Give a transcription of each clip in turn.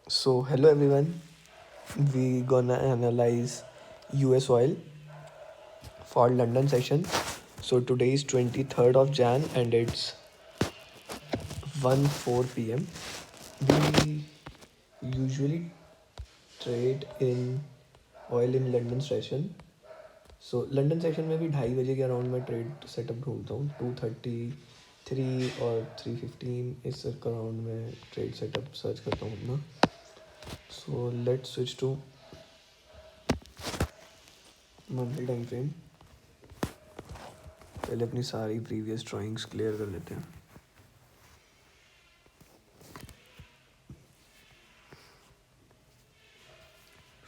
So hello everyone, we gonna analyze US oil for London session. So today is 23rd of Jan and it's 1:04 p.m. We usually trade in oil in London session. So London session में भी 2:30 के around में trade setup ढूंढता हूँ 2:33 और 3:15 इस around में trade setup search करता हूँ अपना. So let's switch to monthly time frame. पहले अपनी सारी प्रीवियस ड्राइंग्स क्लियर कर लेते हैं.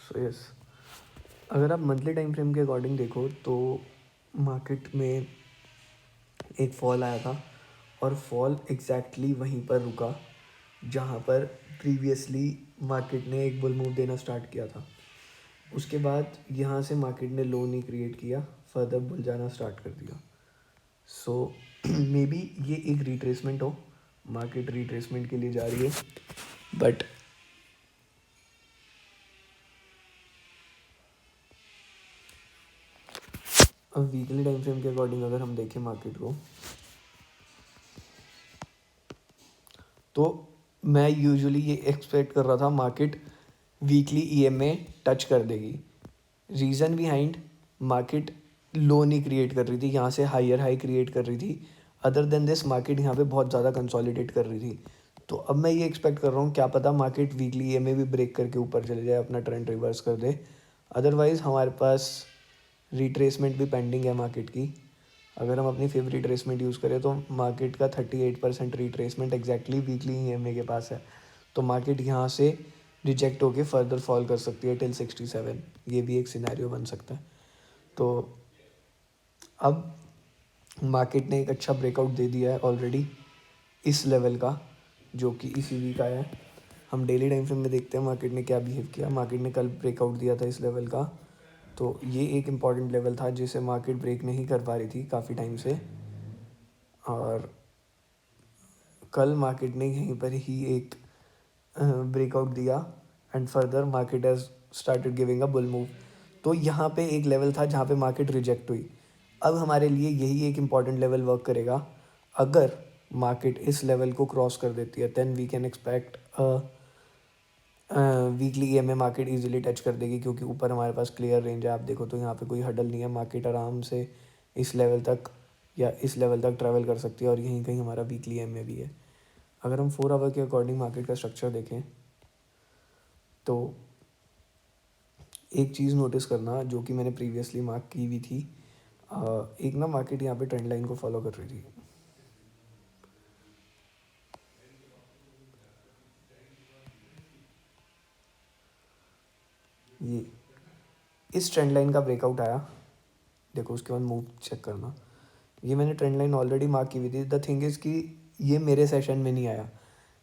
सो यस, अगर आप मंथली टाइम फ्रेम के अकॉर्डिंग देखो तो मार्केट में एक फॉल आया था और फॉल एग्जैक्टली वहीं पर रुका जहाँ पर प्रीवियसली मार्केट ने एक बुल मूव देना स्टार्ट किया था. उसके बाद यहाँ से मार्केट ने लो नहीं क्रिएट किया, फर्दर बुल जाना स्टार्ट कर दिया. सो मे बी ये एक रिट्रेसमेंट हो, मार्केट रिट्रेसमेंट के लिए जा रही है. बट अब वीकली टाइम फ्रेम के अकॉर्डिंग अगर हम देखें मार्केट को तो मैं यूजुअली ये एक्सपेक्ट कर रहा था मार्केट वीकली ईएमए टच कर देगी. रीज़न बिहाइंड, मार्केट लो नहीं क्रिएट कर रही थी, यहाँ से हायर हाई क्रिएट कर रही थी. अदर देन दिस मार्केट यहाँ पे बहुत ज़्यादा कंसोलिडेट कर रही थी. तो अब मैं ये एक्सपेक्ट कर रहा हूँ क्या पता मार्केट वीकली ईएमए भी ब्रेक करके ऊपर चले जाए, अपना ट्रेंड रिवर्स कर दे. अदरवाइज़ हमारे पास रिट्रेसमेंट भी पेंडिंग है मार्केट की. अगर हम अपनी फेवरेट रिट्रेसमेंट यूज़ करें तो मार्केट का 38% रिट्रेसमेंट एग्जैक्टली वीकली ईएमए के पास है. तो मार्केट यहाँ से रिजेक्ट होके फर्दर फॉल कर सकती है टिल 67. ये भी एक सिनेरियो बन सकता है. तो अब मार्केट ने एक अच्छा ब्रेकआउट दे दिया है ऑलरेडी इस लेवल का, जो कि इसी वीक आया है. हम डेली टाइम फ्रेम में देखते हैं मार्केट ने क्या बिहेव किया. मार्केट ने कल ब्रेकआउट दिया था इस लेवल का, तो ये एक इम्पॉर्टेंट लेवल था जिसे मार्केट ब्रेक नहीं कर पा रही थी काफ़ी टाइम से. और कल मार्केट ने यहीं पर ही एक ब्रेकआउट दिया and further market has started giving a bull move. तो यहाँ पे एक लेवल था जहाँ पे मार्केट रिजेक्ट हुई. अब हमारे लिए यही एक इम्पॉर्टेंट लेवल वर्क करेगा. अगर मार्केट इस लेवल को क्रॉस कर देती है then we can expect weekly EMA market easily touch कर देगी, क्योंकि ऊपर हमारे पास क्लियर रेंज है. आप देखो तो यहाँ पे कोई हडल नहीं है, मार्केट आराम से इस लेवल तक या इस लेवल तक ट्रैवल कर सकती है और यहीं कहीं हमारा वीकली ईएमए भी है. अगर हम 4 आवर के अकॉर्डिंग मार्केट का स्ट्रक्चर देखें तो एक चीज़ नोटिस करना जो कि मैंने प्रीवियसली मार्क की हुई थी. एक ना मार्केट यहाँ पे ट्रेंड लाइन को फॉलो कर रही थी. ये इस ट्रेंड लाइन का ब्रेकआउट आया, देखो उसके बाद मूव चेक करना. ये मैंने ट्रेंड लाइन ऑलरेडी मार्क की हुई थी. द थिंग इज़ कि ये मेरे सेशन में नहीं आया,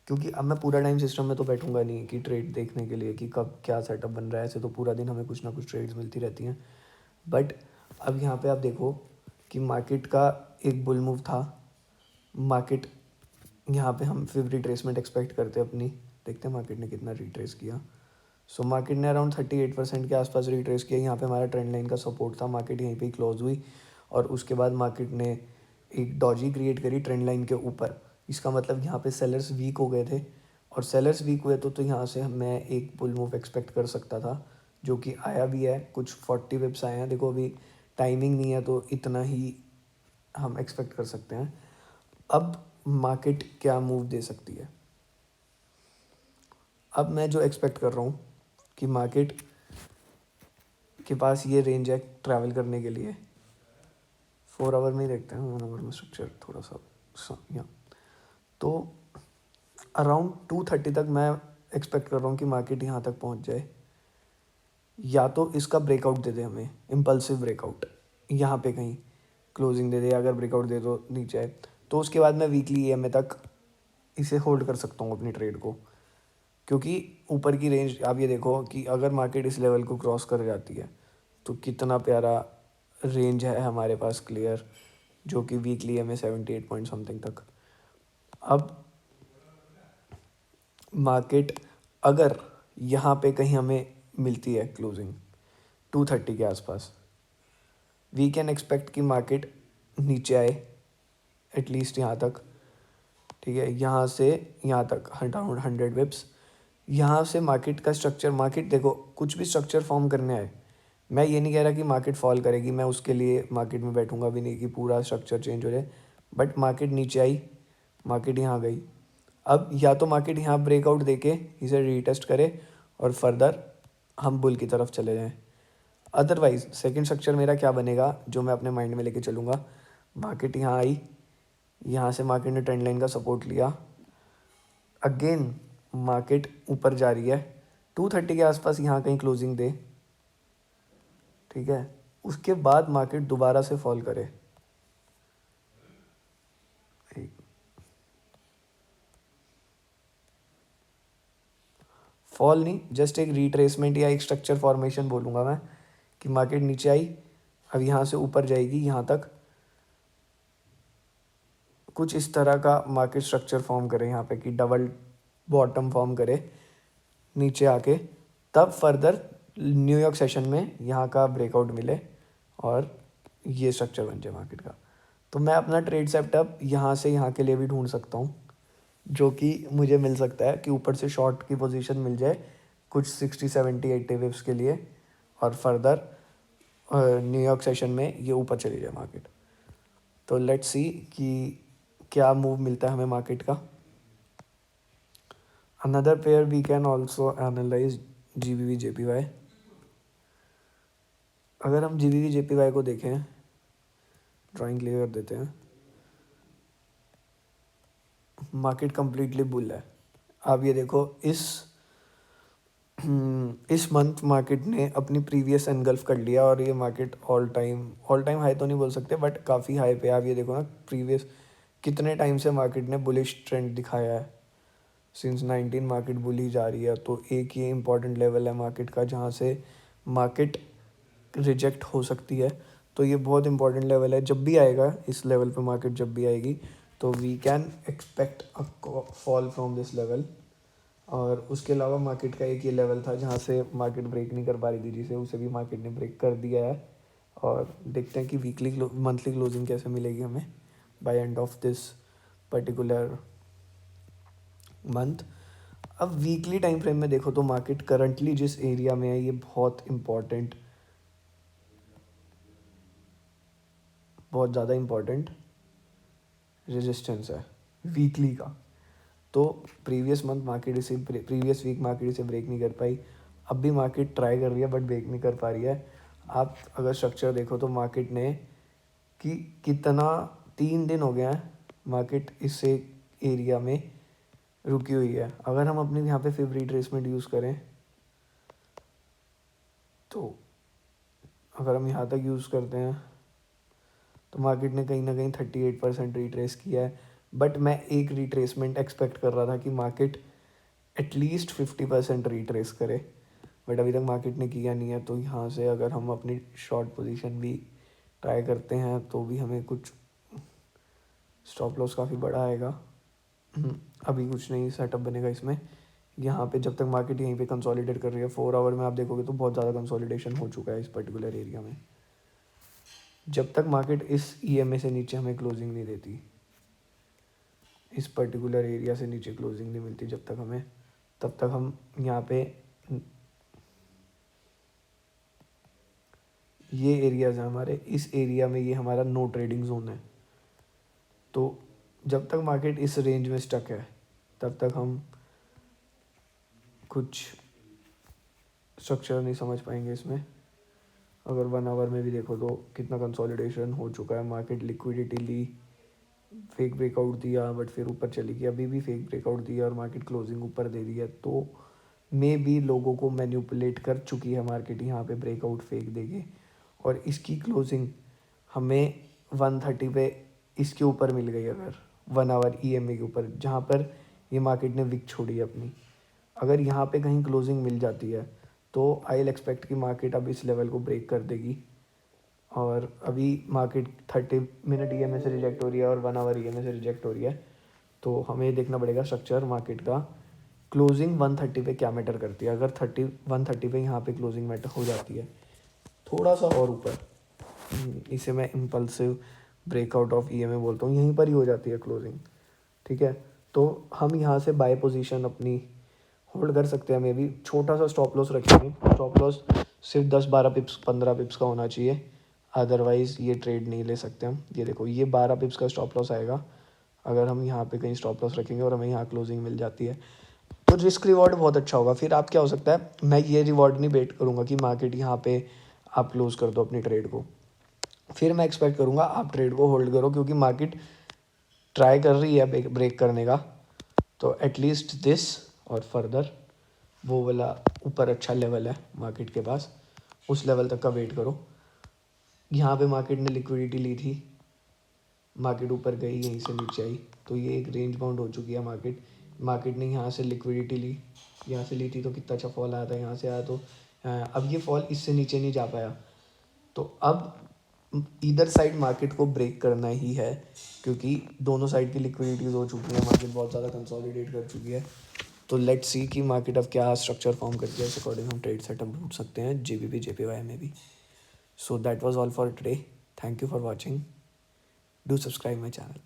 क्योंकि अब मैं पूरा टाइम सिस्टम में तो बैठूंगा नहीं कि ट्रेड देखने के लिए कि कब क्या सेटअप बन रहा है. ऐसे तो पूरा दिन हमें कुछ ना कुछ ट्रेड्स मिलती रहती हैं. बट अब यहाँ पे आप देखो कि मार्केट का एक बुल मूव था. मार्केट यहाँ पे हम फिर रिट्रेसमेंट एक्सपेक्ट करते हैं अपनी. देखते हैं मार्केट ने कितना रिट्रेस किया. सो मार्केट ने अराउंड 38% के आसपास रिट्रेस किया. यहाँ पे हमारा ट्रेंड लाइन का सपोर्ट था. मार्केट यहीं पे ही क्लोज हुई और उसके बाद मार्केट ने एक डॉजी क्रिएट करी ट्रेंड लाइन के ऊपर. इसका मतलब यहाँ पे सेलर्स वीक हो गए थे और सेलर्स वीक हुए तो यहाँ से मैं एक बुल मूव एक्सपेक्ट कर सकता था, जो कि आया भी है. कुछ 40 विप्स आए हैं. देखो अभी टाइमिंग नहीं है तो इतना ही हम एक्सपेक्ट कर सकते हैं. अब मार्केट क्या मूव दे सकती है. अब मैं जो एक्सपेक्ट कर रहा हूँ कि मार्केट के पास ये रेंज है ट्रैवल करने के लिए. 4 आवर में ही देखते हैं, 1 आवर में स्ट्रक्चर थोड़ा सा यहाँ. तो अराउंड 2:30 तक मैं एक्सपेक्ट कर रहा हूँ कि मार्केट यहाँ तक पहुँच जाए, या तो इसका ब्रेकआउट दे दे हमें, इम्पल्सिव ब्रेकआउट यहाँ पे कहीं क्लोजिंग दे दे. अगर ब्रेकआउट दे दो नीचे आए तो उसके बाद मैं वीकली ईएमए तक इसे होल्ड कर सकता हूँ अपनी ट्रेड को, क्योंकि ऊपर की रेंज आप ये देखो कि अगर मार्केट इस लेवल को क्रॉस कर जाती है तो कितना प्यारा रेंज है हमारे पास क्लियर, जो कि वीकली ईएमए 78 पॉइंट समथिंग तक. अब मार्केट अगर यहाँ पे कहीं हमें मिलती है क्लोजिंग 230 के आसपास, वी कैन एक्सपेक्ट कि मार्केट नीचे आए एटलीस्ट यहाँ तक, ठीक है, यहाँ से यहाँ तक अराउंड 100 विप्स। यहाँ से मार्केट का स्ट्रक्चर, मार्केट देखो कुछ भी स्ट्रक्चर फॉर्म करने आए, मैं ये नहीं कह रहा कि मार्केट फॉल करेगी, मैं उसके लिए मार्केट में बैठूंगा भी नहीं कि पूरा स्ट्रक्चर चेंज हो जाए, बट मार्केट नीचे आई, मार्केट यहाँ गई, अब या तो मार्केट यहाँ ब्रेकआउट देके इसे रीटेस्ट करे और फर्दर हम बुल की तरफ चले जाएं। अदरवाइज सेकंड स्ट्रक्चर मेरा क्या बनेगा जो मैं अपने माइंड में लेके चलूँगा, मार्केट यहाँ आई, यहाँ से मार्केट ने ट्रेंड लाइन का सपोर्ट लिया, अगेन मार्केट ऊपर जा रही है 230 के आसपास, यहाँ कहीं क्लोजिंग दे, ठीक है, उसके बाद मार्केट दोबारा से फॉल करे, फॉल नहीं, जस्ट एक रिट्रेसमेंट या एक स्ट्रक्चर फॉर्मेशन बोलूँगा मैं, कि मार्केट नीचे आई, अब यहाँ से ऊपर जाएगी यहाँ तक, कुछ इस तरह का मार्केट स्ट्रक्चर फॉर्म करे यहाँ पे कि डबल बॉटम फॉर्म करे नीचे आके, तब फर्दर न्यूयॉर्क सेशन में यहाँ का ब्रेकआउट मिले और ये स्ट्रक्चर बन जाए मार्केट का। तो मैं अपना ट्रेड सेटअप यहाँ से यहाँ के लिए भी ढूंढ सकता हूँ, जो कि मुझे मिल सकता है कि ऊपर से शॉर्ट की पोजीशन मिल जाए कुछ 60 70 80 वेव्स के लिए, और फर्दर न्यूयॉर्क सेशन में ये ऊपर चली जाए मार्केट। तो लेट्स सी कि क्या मूव मिलता है हमें मार्केट का। Another pair we can also analyse GBP JPY। अगर हम GBP JPY को देखें, ड्राइंग क्लियर कर देते हैं, मार्केट कम्प्लीटली बुल है। आप ये देखो इस मंथ मार्केट ने अपनी प्रीवियस एनगल्फ कर लिया और ये मार्केट ऑल टाइम हाई तो नहीं बोल सकते बट काफ़ी हाई पे। आप ये देखो ना प्रीवियस कितने टाइम से मार्केट ने बुलिश ट्रेंड दिखाया है, सिंस 19 मार्केट बुली जा रही है। तो एक ये इंपॉर्टेंट लेवल है मार्केट का जहाँ से मार्केट रिजेक्ट हो सकती है, तो ये बहुत इंपॉर्टेंट लेवल है। जब भी आएगा इस लेवल पे मार्केट, जब भी आएगी तो we can expect a fall from this level. और उसके अलावा मार्केट का एक ये लेवल था जहाँ से मार्केट ब्रेक नहीं कर पा रही थी, जिसे उसे भी मार्केट ने ब्रेक कर दिया है। और देखते हैं कि मंथली क्लोजिंग कैसे मिलेगी हमें by end of this particular month. अब वीकली टाइम फ्रेम में देखो तो मार्केट करंटली जिस एरिया में है ये बहुत ज़्यादा इम्पोर्टेंट रेजिस्टेंस है वीकली का। तो प्रीवियस वीक मार्केट इसे ब्रेक नहीं कर पाई, अब भी मार्केट ट्राई कर रही है बट ब्रेक नहीं कर पा रही है। आप अगर स्ट्रक्चर देखो तो मार्केट ने कि कितना 3 दिन हो गया है मार्केट इस एरिया में रुकी हुई है। अगर हम अपने यहाँ पे फिब रिट्रेसमेंट यूज़ करें तो अगर हम यहाँ तक यूज़ करते हैं तो मार्केट ने कहीं ना कहीं 38% रिट्रेस किया है। बट मैं एक रिट्रेसमेंट एक्सपेक्ट कर रहा था कि मार्केट एटलीस्ट 50% रिट्रेस करे, बट अभी तक मार्केट ने किया नहीं है। तो यहाँ से अगर हम अपनी शॉर्ट पोजीशन भी ट्राई करते हैं तो भी हमें कुछ स्टॉप लॉस काफ़ी बड़ा आएगा। अभी कुछ नहीं सेटअप बनेगा इसमें। यहाँ पे जब तक मार्केट यहीं पे कंसोलिडेट कर रही है 4 आवर में आप देखोगे तो बहुत ज़्यादा कंसोलिडेशन हो चुका है इस पर्टिकुलर एरिया में। जब तक मार्केट इस EMA से नीचे हमें क्लोजिंग नहीं देती, इस पर्टिकुलर एरिया से नीचे क्लोजिंग नहीं मिलती जब तक हमें, तब तक हम यहाँ पे ये एरियाज़ हैं हमारे, इस एरिया में ये हमारा नो ट्रेडिंग जोन है। तो जब तक मार्केट इस रेंज में स्टक है तब तक हम कुछ स्ट्रक्चर नहीं समझ पाएंगे इसमें। अगर 1 आवर में भी देखो तो कितना कंसोलिडेशन हो चुका है, मार्केट लिक्विडिटी ली, फेक ब्रेकआउट दिया बट फिर ऊपर चली गई, अभी भी फेक ब्रेकआउट दिया और मार्केट क्लोजिंग ऊपर दे रही है। तो मे भी लोगों को मैन्युपुलेट कर चुकी है मार्केट यहाँ पे ब्रेकआउट फेक देके, और इसकी क्लोजिंग हमें 130 पे इसके ऊपर मिल गई अगर 1 आवर EMA के ऊपर, जहाँ पर ये मार्केट ने विक छोड़ी है अपनी। अगर यहाँ पे कहीं क्लोजिंग मिल जाती है तो आई विल एक्सपेक्ट कि मार्केट अब इस लेवल को ब्रेक कर देगी। और अभी मार्केट 30 मिनट EMA से रिजेक्ट हो रही है और 1 आवर EMA से रिजेक्ट हो रही है। तो हमें देखना पड़ेगा स्ट्रक्चर मार्केट का क्लोजिंग 130 पे क्या मैटर करती है? अगर 130 पे यहाँ पे क्लोजिंग मैटर हो जाती है थोड़ा सा और ऊपर, इसे मैं इम्पल्सिव ब्रेकआउट ऑफ ईएमए बोलता हूँ, यहीं पर ही हो जाती है क्लोजिंग, ठीक है। तो हम यहाँ से बाय पोजीशन अपनी होल्ड कर सकते हैं, मे बी छोटा सा स्टॉप लॉस रखेंगे। स्टॉप लॉस सिर्फ 10-12 पिप्स 15 पिप्स का होना चाहिए, अदरवाइज़ ये ट्रेड नहीं ले सकते हम। ये देखो, ये 12 पिप्स का स्टॉप लॉस आएगा अगर हम यहाँ पे कहीं स्टॉप लॉस रखेंगे और हमें यहाँ क्लोजिंग मिल जाती है, तो रिस्क रिवॉर्ड बहुत अच्छा होगा। फिर आप क्या हो सकता है, मैं ये रिवॉर्ड नहीं वेट करूँगा कि मार्केट यहाँ पे आप क्लोज कर दो अपनी ट्रेड को, फिर मैं एक्सपेक्ट करूँगा आप ट्रेड को होल्ड करो, क्योंकि मार्केट ट्राई कर रही है ब्रेक करने का। तो एटलीस्ट दिस और फर्दर वो वाला ऊपर अच्छा लेवल है मार्केट के पास, उस लेवल तक का वेट करो। यहाँ पे मार्केट ने लिक्विडिटी ली थी, मार्केट ऊपर गई, यहीं से नीचे आई, तो ये एक रेंज बाउंड हो चुकी है मार्केट ने यहाँ से लिक्विडिटी ली, यहाँ से ली थी तो कितना अच्छा फॉल आया था, यहाँ से आया तो अब ये फॉल इससे नीचे नहीं जा पाया। तो अब इधर साइड मार्केट को ब्रेक करना ही है, क्योंकि दोनों साइड की लिक्विडिटीज हो चुकी है, मार्केट बहुत ज़्यादा कंसोलिडेट कर चुकी है। तो लेट्स सी कि मार्केट अब क्या स्ट्रक्चर फॉर्म करती है, इस अकॉर्डिंग हम ट्रेड सेटअप ढूंढ सकते हैं JPP JPY में भी। So that was all for today, thank you for watching, do subscribe my channel.